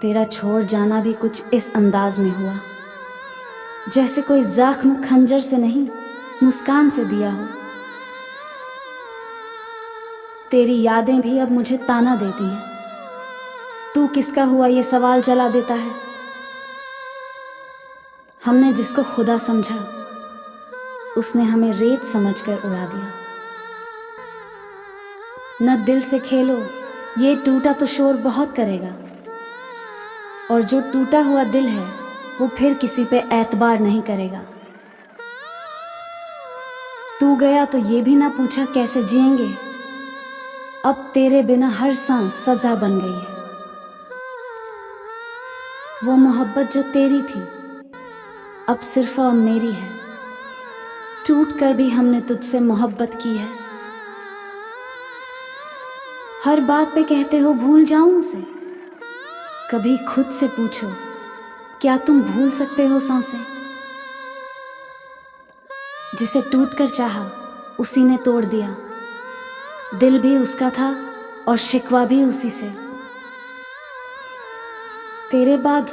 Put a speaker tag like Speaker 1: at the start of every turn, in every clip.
Speaker 1: तेरा छोड़ जाना भी कुछ इस अंदाज में हुआ, जैसे कोई जख्म खंजर से नहीं मुस्कान से दिया हो। तेरी यादें भी अब मुझे ताना देती हैं। तू किसका हुआ ये सवाल जला देता है। हमने जिसको खुदा समझा उसने हमें रेत समझकर उड़ा दिया। न दिल से खेलो, ये टूटा तो शोर बहुत करेगा, और जो टूटा हुआ दिल है वो फिर किसी पे एतबार नहीं करेगा। तू गया तो ये भी ना पूछा कैसे जिएंगे, अब तेरे बिना हर सांस सजा बन गई है। वो मोहब्बत जो तेरी थी अब सिर्फ और मेरी है। टूट कर भी हमने तुझसे मोहब्बत की है। हर बात पे कहते हो भूल जाऊं उसे, कभी खुद से पूछो क्या तुम भूल सकते हो सांसें। जिसे टूट कर चाहा उसी ने तोड़ दिया, दिल भी उसका था और शिकवा भी उसी से। तेरे बाद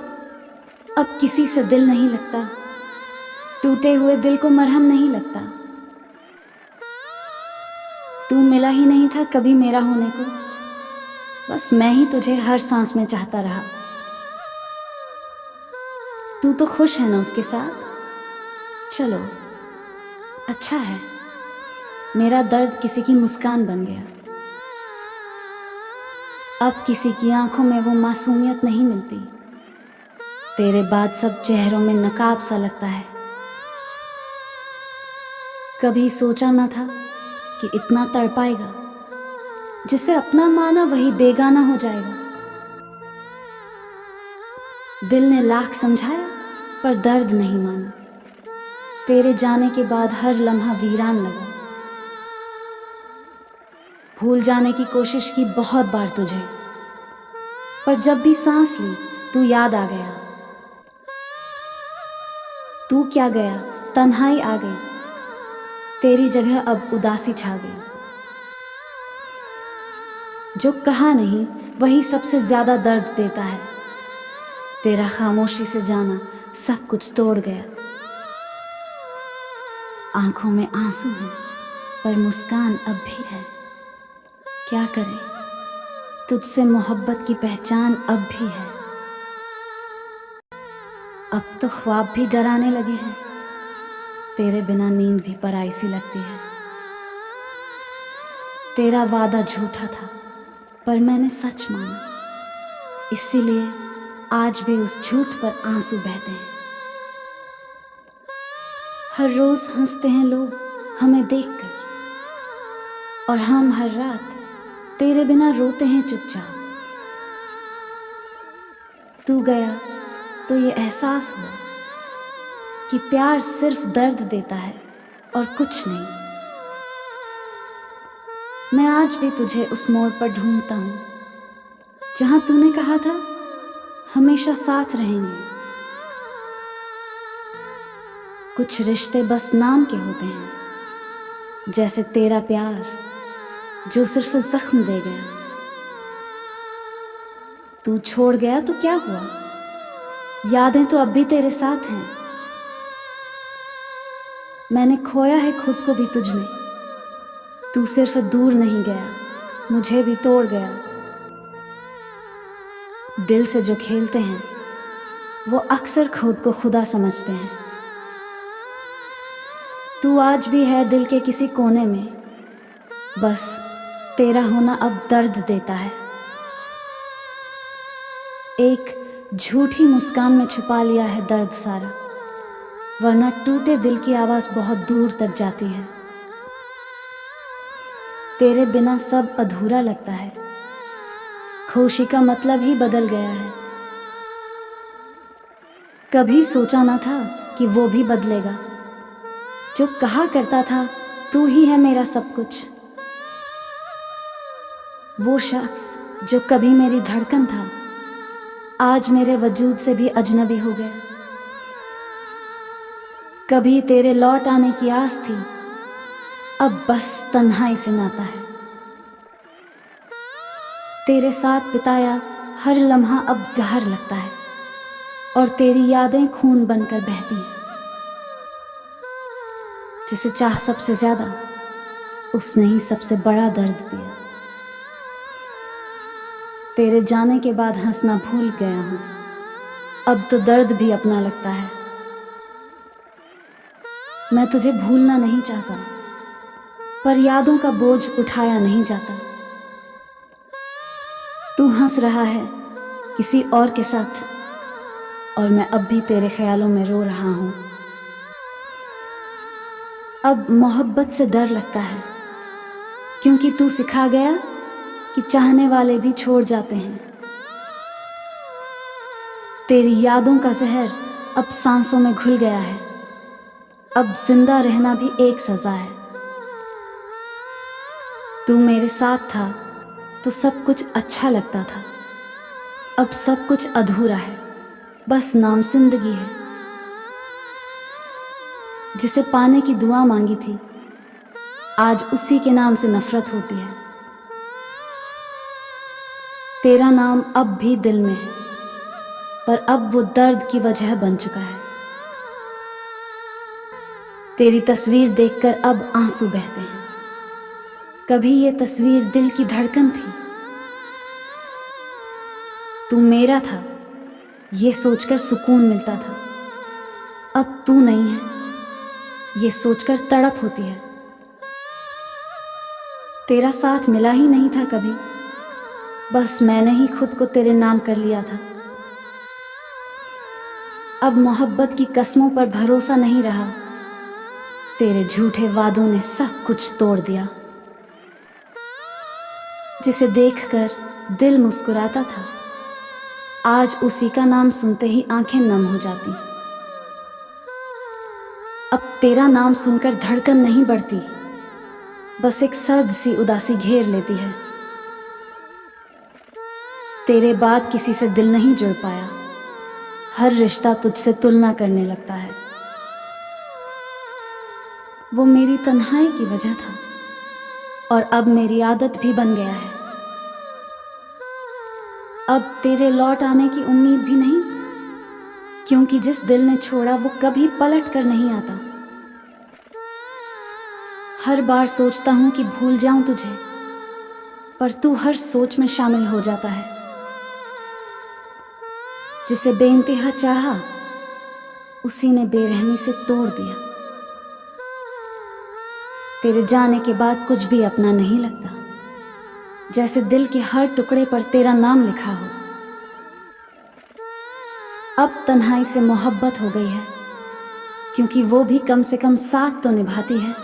Speaker 1: अब किसी से दिल नहीं लगता, टूटे हुए दिल को मरहम नहीं लगता। तू मिला ही नहीं था कभी मेरा होने को, बस मैं ही तुझे हर सांस में चाहता रहा। तू तो खुश है ना उसके साथ, चलो अच्छा है। मेरा दर्द किसी की मुस्कान बन गया। अब किसी की आंखों में वो मासूमियत नहीं मिलती। तेरे बाद सब चेहरों में नकाब सा लगता है। कभी सोचा न था कि इतना तड़पाएगा, जिसे अपना माना वही बेगाना हो जाएगा। दिल ने लाख समझाया पर दर्द नहीं माना। तेरे जाने के बाद हर लम्हा वीरान लगा। भूल जाने की कोशिश की बहुत बार तुझे, पर जब भी सांस ली तू याद आ गया। तू क्या गया, तन्हाई आ गई, तेरी जगह अब उदासी छा गई। जो कहा नहीं वही सबसे ज्यादा दर्द देता है। तेरा खामोशी से जाना सब कुछ तोड़ गया। आंखों में आंसू हैं पर मुस्कान अब भी है। क्या करें, तुझसे मोहब्बत की पहचान अब भी है। अब तो ख्वाब भी डराने लगे हैं। तेरे बिना नींद भी पराई सी लगती है। तेरा वादा झूठा था पर मैंने सच माना, इसीलिए आज भी उस झूठ पर आंसू बहते हैं। हर रोज हंसते हैं लोग हमें देखकर, और हम हर रात तेरे बिना रोते हैं चुपचाप। तू गया तो ये एहसास हुआ कि प्यार सिर्फ दर्द देता है और कुछ नहीं। मैं आज भी तुझे उस मोड़ पर ढूंढता हूँ जहां तूने कहा था हमेशा साथ रहेंगे। कुछ रिश्ते बस नाम के होते हैं, जैसे तेरा प्यार जो सिर्फ जख्म दे गया। तू छोड़ गया तो क्या हुआ, यादें तो अब भी तेरे साथ हैं। मैंने खोया है खुद को भी तुझ में। तू सिर्फ दूर नहीं गया, मुझे भी तोड़ गया। दिल से जो खेलते हैं वो अक्सर खुद को खुदा समझते हैं। तू आज भी है दिल के किसी कोने में, बस तेरा होना अब दर्द देता है। एक झूठी मुस्कान में छुपा लिया है दर्द सारा, वरना टूटे दिल की आवाज बहुत दूर तक जाती है। तेरे बिना सब अधूरा लगता है, खुशी का मतलब ही बदल गया है। कभी सोचा ना था कि वो भी बदलेगा, जो कहा करता था तू ही है मेरा सब कुछ। वो शख्स जो कभी मेरी धड़कन था आज मेरे वजूद से भी अजनबी हो गया। कभी तेरे लौट आने की आस थी, अब बस तन्हाई से नाता है। तेरे साथ बिताया हर लम्हा अब जहर लगता है और तेरी यादें खून बनकर बहती हैं। जिसे चाह सबसे ज्यादा उसने ही सबसे बड़ा दर्द दिया। तेरे जाने के बाद हंसना भूल गया हूँ, अब तो दर्द भी अपना लगता है। मैं तुझे भूलना नहीं चाहता, पर यादों का बोझ उठाया नहीं जाता। तू हंस रहा है किसी और के साथ और मैं अब भी तेरे ख्यालों में रो रहा हूँ। अब मोहब्बत से डर लगता है, क्योंकि तू सिखा गया कि चाहने वाले भी छोड़ जाते हैं। तेरी यादों का जहर अब सांसों में घुल गया है, अब जिंदा रहना भी एक सजा है। तू मेरे साथ था तो सब कुछ अच्छा लगता था, अब सब कुछ अधूरा है, बस नाम जिंदगी है। जिसे पाने की दुआ मांगी थी, आज उसी के नाम से नफरत होती है। तेरा नाम अब भी दिल में है, पर अब वो दर्द की वजह बन चुका है। तेरी तस्वीर देखकर अब आंसू बहते हैं। कभी ये तस्वीर दिल की धड़कन थी। तू मेरा था ये सोचकर सुकून मिलता था, अब तू नहीं है ये सोचकर तड़प होती है। तेरा साथ मिला ही नहीं था कभी, बस मैंने ही खुद को तेरे नाम कर लिया था। अब मोहब्बत की कसमों पर भरोसा नहीं रहा, तेरे झूठे वादों ने सब कुछ तोड़ दिया। जिसे देखकर दिल मुस्कुराता था, आज उसी का नाम सुनते ही आंखें नम हो जाती। अब तेरा नाम सुनकर धड़कन नहीं बढ़ती, बस एक सर्द सी उदासी घेर लेती है। तेरे बाद किसी से दिल नहीं जुड़ पाया, हर रिश्ता तुझसे तुलना करने लगता है। वो मेरी तन्हाई की वजह था और अब मेरी आदत भी बन गया है। अब तेरे लौट आने की उम्मीद भी नहीं, क्योंकि जिस दिल ने छोड़ा वो कभी पलट कर नहीं आता। हर बार सोचता हूं कि भूल जाऊं तुझे, पर तू हर सोच में शामिल हो जाता है। जिसे बेइंतहा चाहा उसी ने बेरहमी से तोड़ दिया। तेरे जाने के बाद कुछ भी अपना नहीं लगता, जैसे दिल के हर टुकड़े पर तेरा नाम लिखा हो। अब तन्हाई से मोहब्बत हो गई है, क्योंकि वो भी कम से कम साथ तो निभाती है।